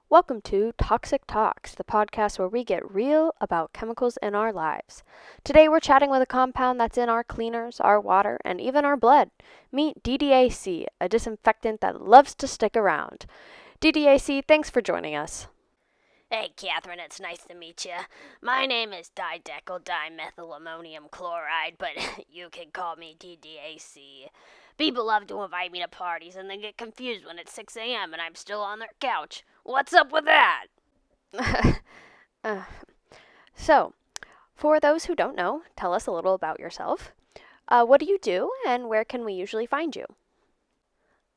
Welcome to Toxic Talks, the podcast where we get real about chemicals in our lives. Today we're chatting with a compound that's in our cleaners, our water, and even our blood. Meet DDAC, a disinfectant that loves to stick around. DDAC, thanks for joining us. Hey, Catherine, it's nice to meet you. My name is dimethylammonium chloride, but you can call me DDAC. People love to invite me to parties and then get confused when it's 6 a.m. and I'm still on their couch. What's up with that? So, for those who don't know, tell us a little about yourself. What do you do, and where can we usually find you?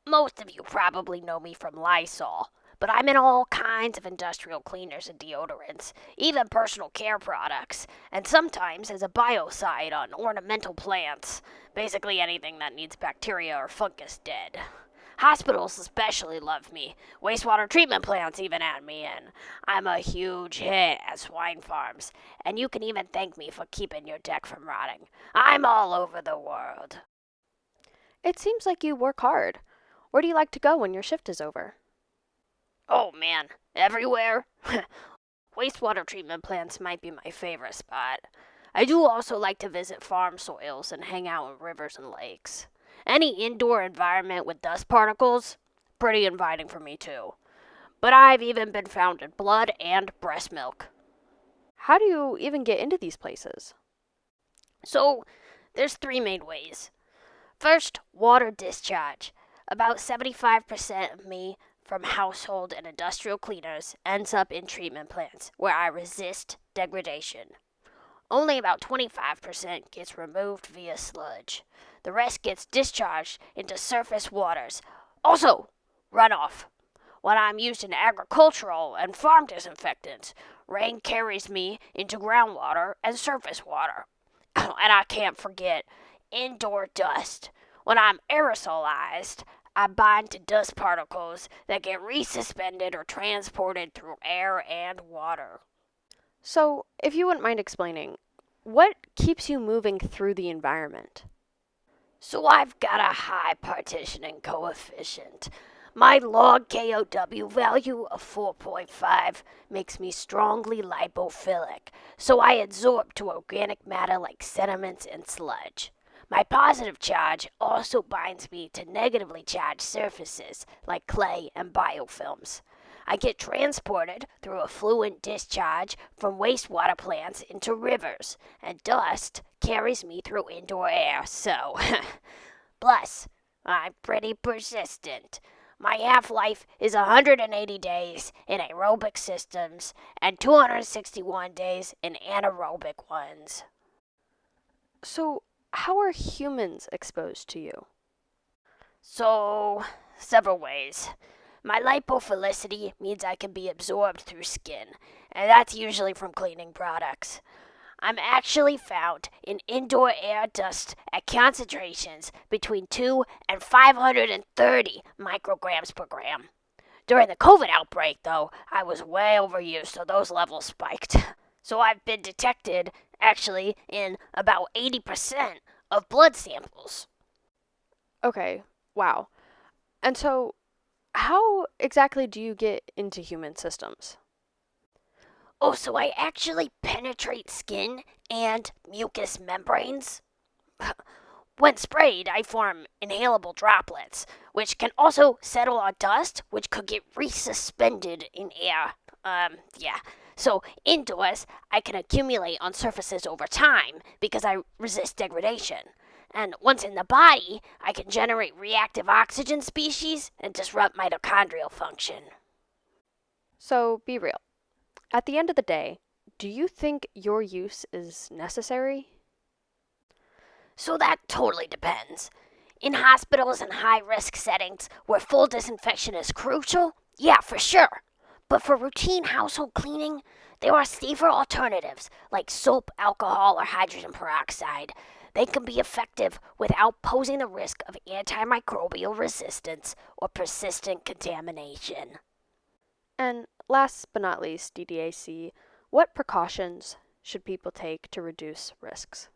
Most of you probably know me from Lysol, but I'm in all kinds of industrial cleaners and deodorants, even personal care products, and sometimes as a biocide on ornamental plants, basically anything that needs bacteria or fungus dead. Hospitals especially love me. Wastewater treatment plants even add me in. I'm a huge hit at swine farms, and you can even thank me for keeping your deck from rotting. I'm all over the world. It seems like you work hard. Where do you like to go when your shift is over? Oh man, everywhere? Wastewater treatment plants might be my favorite spot. I do also like to visit farm soils and hang out in rivers and lakes. Any indoor environment with dust particles, pretty inviting for me too. But I've even been found in blood and breast milk. How do you even get into these places? So, there's three main ways. First, water discharge. About 75% of me from household and industrial cleaners ends up in treatment plants where I resist degradation. Only about 25% gets removed via sludge. The rest gets discharged into surface waters. Also, runoff. When I'm used in agricultural and farm disinfectants, rain carries me into groundwater and surface water. And I can't forget indoor dust. When I'm aerosolized, I bind to dust particles that get resuspended or transported through air and water. So, if you wouldn't mind explaining, what keeps you moving through the environment? So I've got a high partitioning coefficient. My log KOW value of 4.5 makes me strongly lipophilic, so I adsorb to organic matter like sediments and sludge. My positive charge also binds me to negatively charged surfaces like clay and biofilms. I get transported through effluent discharge from wastewater plants into rivers, and dust carries me through indoor air, so. Plus, I'm pretty persistent. My half-life is 180 days in aerobic systems and 261 days in anaerobic ones. So, how are humans exposed to you? So, several ways. My lipophilicity means I can be absorbed through skin, and that's usually from cleaning products. I'm actually found in indoor air dust at concentrations between 2 and 530 micrograms per gram. During the COVID outbreak, though, I was way overused, so those levels spiked. So I've been detected, actually, in about 80% of blood samples. Okay, wow. And so, how exactly do you get into human systems? Oh, so I actually penetrate skin and mucous membranes? When sprayed, I form inhalable droplets, which can also settle on dust, which could get resuspended in air. Yeah. So indoors, I can accumulate on surfaces over time because I resist degradation. And once in the body, I can generate reactive oxygen species and disrupt mitochondrial function. So, be real. At the end of the day, do you think your use is necessary? So that totally depends. In hospitals and high risk settings where full disinfection is crucial, yeah, for sure. But for routine household cleaning, there are safer alternatives like soap, alcohol, or hydrogen peroxide. They can be effective without posing the risk of antimicrobial resistance or persistent contamination. And last but not least, DDAC, what precautions should people take to reduce risks?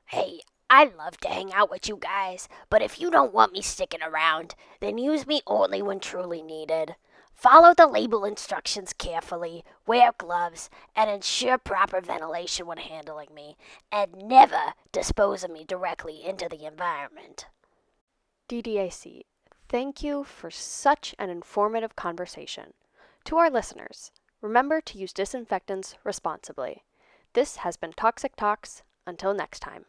Hey, I love to hang out with you guys, but if you don't want me sticking around, then use me only when truly needed. Follow the label instructions carefully, wear gloves, and ensure proper ventilation when handling me, and never dispose of me directly into the environment. DDAC, thank you for such an informative conversation. To our listeners, remember to use disinfectants responsibly. This has been Toxic Talks. Until next time.